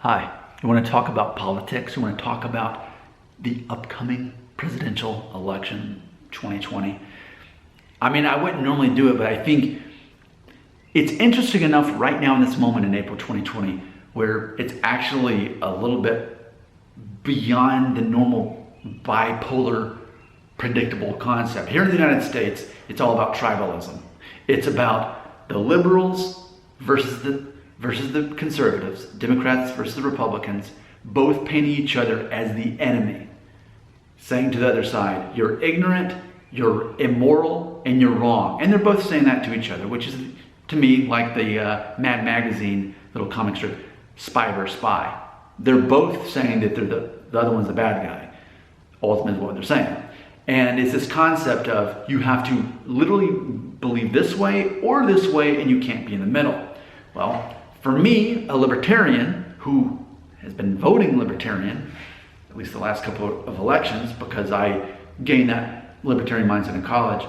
Hi, you want to talk about politics? You want to talk about the upcoming presidential election 2020? I mean, I wouldn't normally do it, but I think it's interesting enough right now in this moment in April 2020 where it's actually a little bit beyond the normal bipolar predictable concept. Here in the United States, it's all about tribalism. It's about the liberals versus the conservatives, Democrats versus the Republicans, both painting each other as the enemy, saying to the other side, you're ignorant, you're immoral, and you're wrong. And they're both saying that to each other, which is, to me, like the Mad Magazine little comic strip, spy versus spy. They're both saying that the other one's the bad guy, ultimately what they're saying. And it's this concept of you have to literally believe this way or this way, and you can't be in the middle. Well, for me, a libertarian who has been voting libertarian, at least the last couple of elections, because I gained that libertarian mindset in college.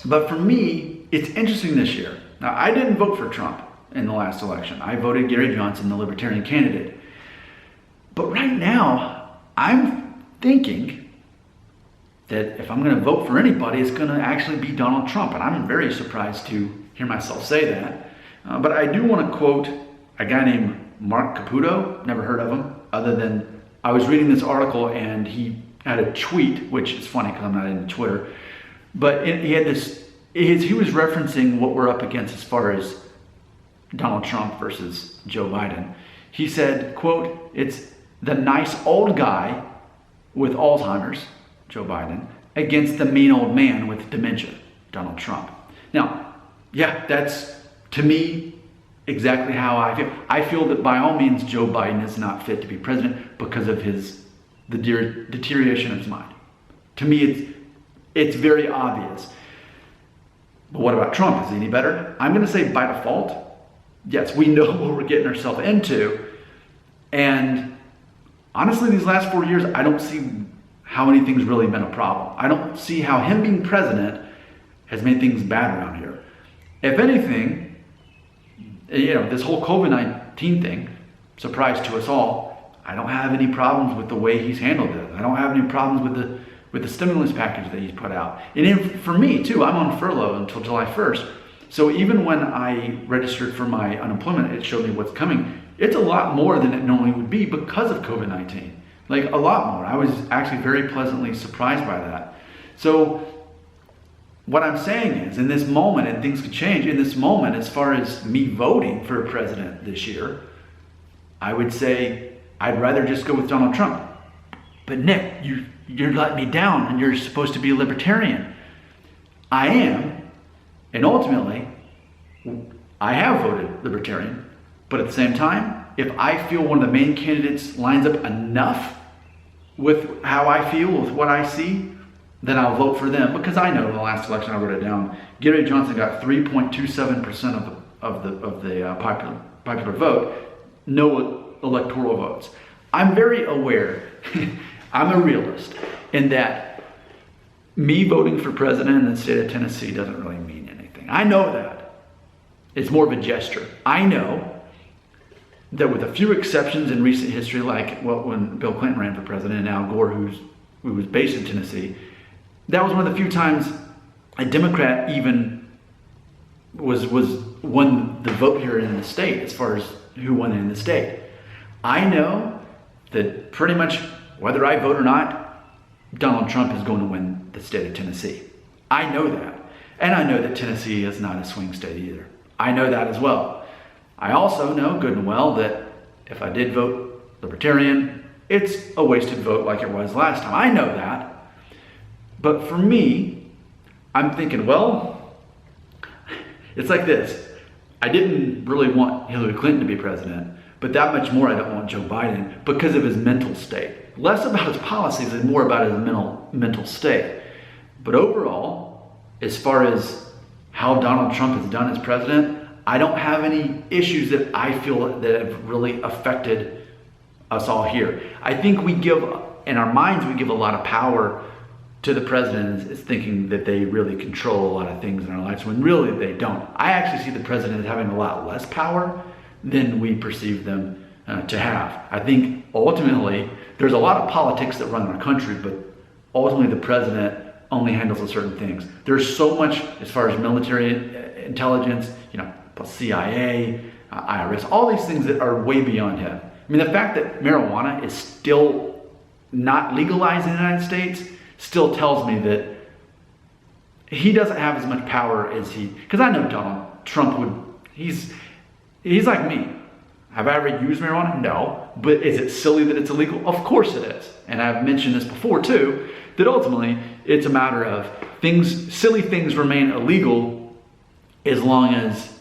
But for me, it's interesting this year. Now, I didn't vote for Trump in the last election. I voted Gary Johnson, the libertarian candidate. But right now, I'm thinking that if I'm going to vote for anybody, it's going to actually be Donald Trump. And I'm very surprised to hear myself say that. But I do want to quote a guy named Mark Caputo. Never heard of him, other than I was reading this article and he had a tweet, which is funny because I'm not into Twitter. But he had this, he was referencing what we're up against as far as Donald Trump versus Joe Biden. He said, quote, it's the nice old guy with Alzheimer's, Joe Biden, against the mean old man with dementia, Donald Trump. Now, yeah, that's, to me, exactly how I feel. I feel that by all means, Joe Biden is not fit to be president because of the deterioration of his mind. To me, it's very obvious. But what about Trump? Is he any better? I'm going to say by default, yes, we know what we're getting ourselves into. And honestly, these last 4 years, I don't see how anything's really been a problem. I don't see how him being president has made things bad around here. If anything, this whole COVID-19 thing, surprise to us all, I don't have any problems with the way he's handled it. I don't have any problems with the stimulus package that he's put out. And for me too, I'm on furlough until July 1st. So even when I registered for my unemployment, it showed me what's coming. It's a lot more than it normally would be because of COVID-19. Like a lot more. I was actually very pleasantly surprised by that. So what I'm saying is, in this moment, and things could change, in this moment, as far as me voting for a president this year, I would say I'd rather just go with Donald Trump. But Nick, you're letting me down and you're supposed to be a libertarian. I am, and ultimately, I have voted libertarian. But at the same time, if I feel one of the main candidates lines up enough with how I feel, with what I see, then I'll vote for them, because I know in the last election, I wrote it down, Gary Johnson got 3.27% of the popular vote, no electoral votes. I'm very aware, I'm a realist, in that me voting for president in the state of Tennessee doesn't really mean anything. I know that. It's more of a gesture. I know that with a few exceptions in recent history, like when Bill Clinton ran for president and Al Gore, who was based in Tennessee, that was one of the few times a Democrat even won the vote here in the state, as far as who won in the state. I know that pretty much whether I vote or not, Donald Trump is going to win the state of Tennessee. I know that. And I know that Tennessee is not a swing state either. I know that as well. I also know good and well that if I did vote libertarian, it's a wasted vote like it was last time. I know that. But for me, I'm thinking, well, it's like this. I didn't really want Hillary Clinton to be president, but that much more I don't want Joe Biden because of his mental state. Less about his policies and more about his mental state. But overall, as far as how Donald Trump has done as president, I don't have any issues that I feel that have really affected us all here. I think in our minds, we give a lot of power to the president is thinking that they really control a lot of things in our lives, when really they don't. I actually see the president as having a lot less power than we perceive them to have. I think ultimately there's a lot of politics that run our country, but ultimately the president only handles certain things. There's so much as far as military intelligence, plus CIA, IRS, all these things that are way beyond him. I mean, the fact that marijuana is still not legalized in the United States still tells me that he doesn't have as much power as because I know Donald Trump he's like me. Have I ever used marijuana? No. But is it silly that it's illegal? Of course it is. And I've mentioned this before too, that ultimately it's a matter of silly things remain illegal as long as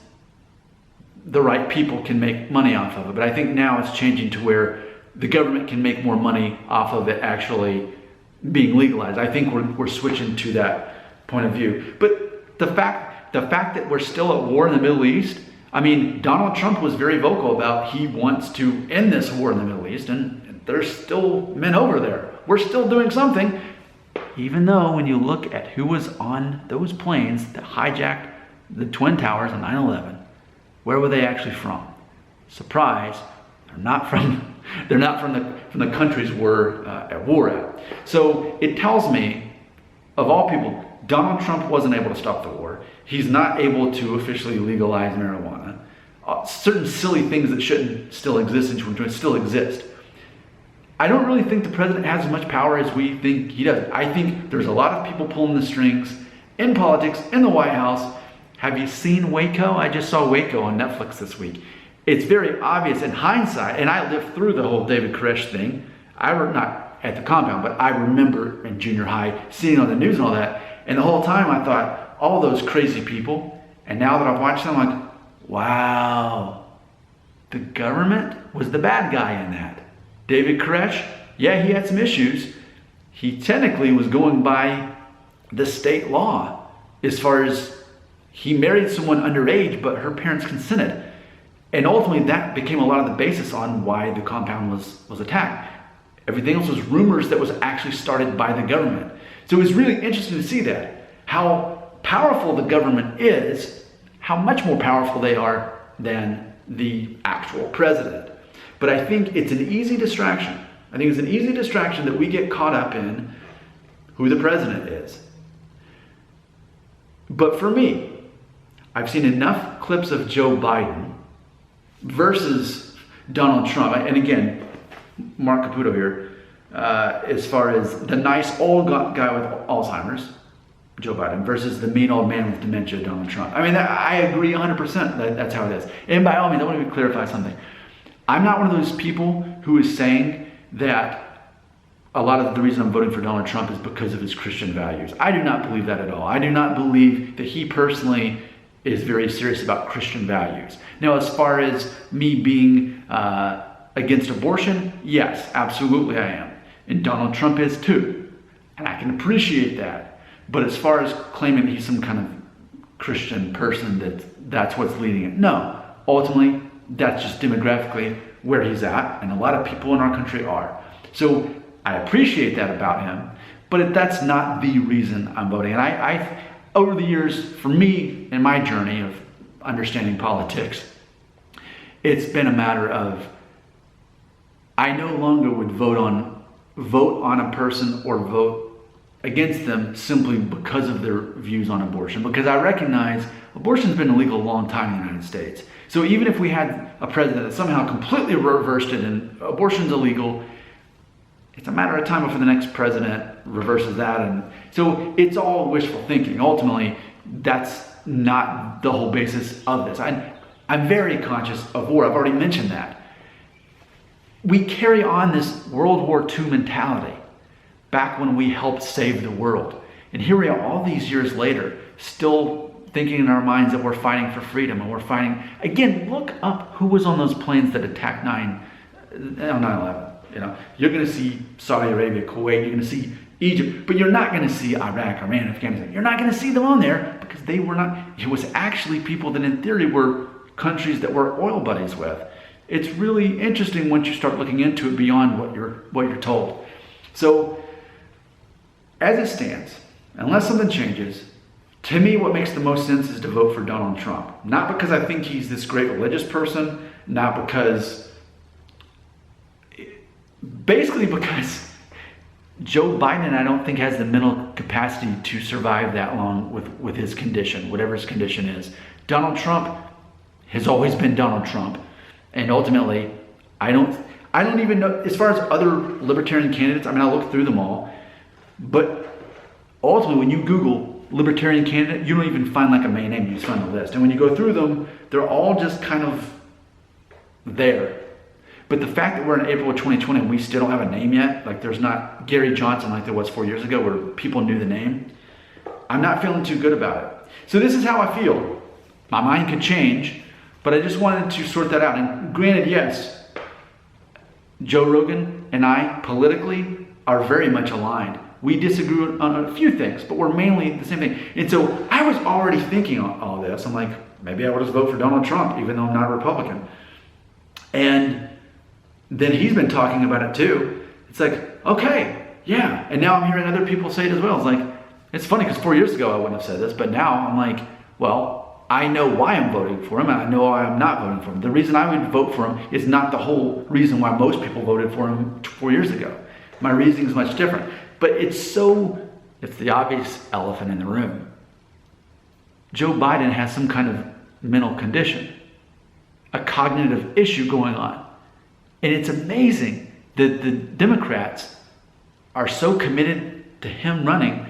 the right people can make money off of it. But I think now it's changing to where the government can make more money off of it actually being legalized. I think we're switching to that point of view. But the fact that we're still at war in the Middle East, I mean, Donald Trump was very vocal about he wants to end this war in the Middle East, and there's still men over there. We're still doing something, even though when you look at who was on those planes that hijacked the Twin Towers on 9/11, where were they actually from? Surprise, they're not from the countries we're at war at. So it tells me, of all people, Donald Trump wasn't able to stop the war. He's not able to officially legalize marijuana. Certain silly things that shouldn't still exist in 2020 still exist. I don't really think the president has as much power as we think he does. I think there's a lot of people pulling the strings in politics, in the White House. Have you seen Waco? I just saw Waco on Netflix this week. It's very obvious in hindsight, and I lived through the whole David Koresh thing. Not at the compound, but I remember in junior high seeing on the news and all that. And the whole time I thought, all those crazy people. And now that I've watched them, I'm like, wow, the government was the bad guy in that. David Koresh, yeah, he had some issues. He technically was going by the state law as far as he married someone underage, but her parents consented. And ultimately that became a lot of the basis on why the compound was attacked. Everything else was rumors that was actually started by the government. So it was really interesting to see that, how powerful the government is, how much more powerful they are than the actual president. But I think it's an easy distraction. I think it's an easy distraction that we get caught up in who the president is. But for me, I've seen enough clips of Joe Biden versus Donald Trump. And again, Mark Caputo here, as far as the nice old guy with Alzheimer's, Joe Biden, versus the mean old man with dementia, Donald Trump. I mean, I agree 100% that's how it is. And by all means, I want to clarify something. I'm not one of those people who is saying that a lot of the reason I'm voting for Donald Trump is because of his Christian values. I do not believe that at all. I do not believe that he personally is very serious about Christian values. Now, as far as me being against abortion, yes, absolutely I am. And Donald Trump is too. And I can appreciate that. But as far as claiming he's some kind of Christian person that's what's leading it, no. Ultimately, that's just demographically where he's at, and a lot of people in our country are. So I appreciate that about him, but that's not the reason I'm voting. And I over the years, for me, in my journey of understanding politics, it's been a matter of I no longer would vote on a person or vote against them simply because of their views on abortion, because I recognize abortion's been illegal a long time in the United States. So even if we had a president that somehow completely reversed it and abortion's illegal, it's a matter of time before the next president reverses that. And so it's all wishful thinking. Ultimately, that's not the whole basis of this. I'm very conscious of war. I've already mentioned that. We carry on this World War II mentality back when we helped save the world. And here we are all these years later, still thinking in our minds that we're fighting for freedom and we're fighting. Again, look up who was on those planes that attacked 9/11. You're going to see Saudi Arabia, Kuwait, you're going to see Egypt, but you're not going to see Iraq, Iran, Afghanistan. You're not going to see them on there because they were not. It was actually people that in theory were countries that we're oil buddies with. It's really interesting once you start looking into it beyond what you're told. So, as it stands, unless something changes, to me, what makes the most sense is to vote for Donald Trump. Not because I think he's this great religious person, not because Basically because Joe Biden, I don't think, has the mental capacity to survive that long with his condition, whatever his condition is. Donald Trump has always been Donald Trump. And ultimately, I don't even know, as far as other libertarian candidates, I mean, I looked through them all, but ultimately when you Google libertarian candidate, you don't even find like a main name, you just find a list. And when you go through them, they're all just kind of there. But the fact that we're in April of 2020 and we still don't have a name yet, like there's not Gary Johnson like there was 4 years ago where people knew the name, I'm not feeling too good about it. So this is how I feel. My mind could change, but I just wanted to sort that out. And granted, yes, Joe Rogan and I politically are very much aligned. We disagree on a few things, but we're mainly the same thing. And so I was already thinking on all this. I'm like, maybe I would just vote for Donald Trump, even though I'm not a Republican. And then he's been talking about it too. It's like, okay, yeah. And now I'm hearing other people say it as well. It's like, it's funny because 4 years ago I wouldn't have said this, but now I'm like, well, I know why I'm voting for him and I know why I'm not voting for him. The reason I would vote for him is not the whole reason why most people voted for him 4 years ago. My reasoning is much different. But it's the obvious elephant in the room. Joe Biden has some kind of mental condition, a cognitive issue going on. And it's amazing that the Democrats are so committed to him running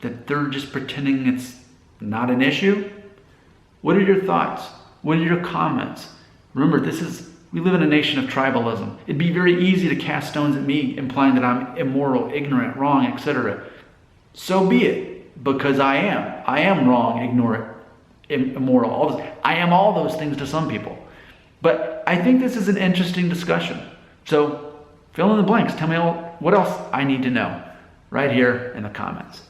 that they're just pretending it's not an issue. What are your thoughts? What are your comments? Remember, we live in a nation of tribalism. It'd be very easy to cast stones at me, implying that I'm immoral, ignorant, wrong, etc. So be it, because I am wrong, ignorant, immoral, all this. I am all those things to some people. But I think this is an interesting discussion. So fill in the blanks. Tell me what else I need to know right here in the comments.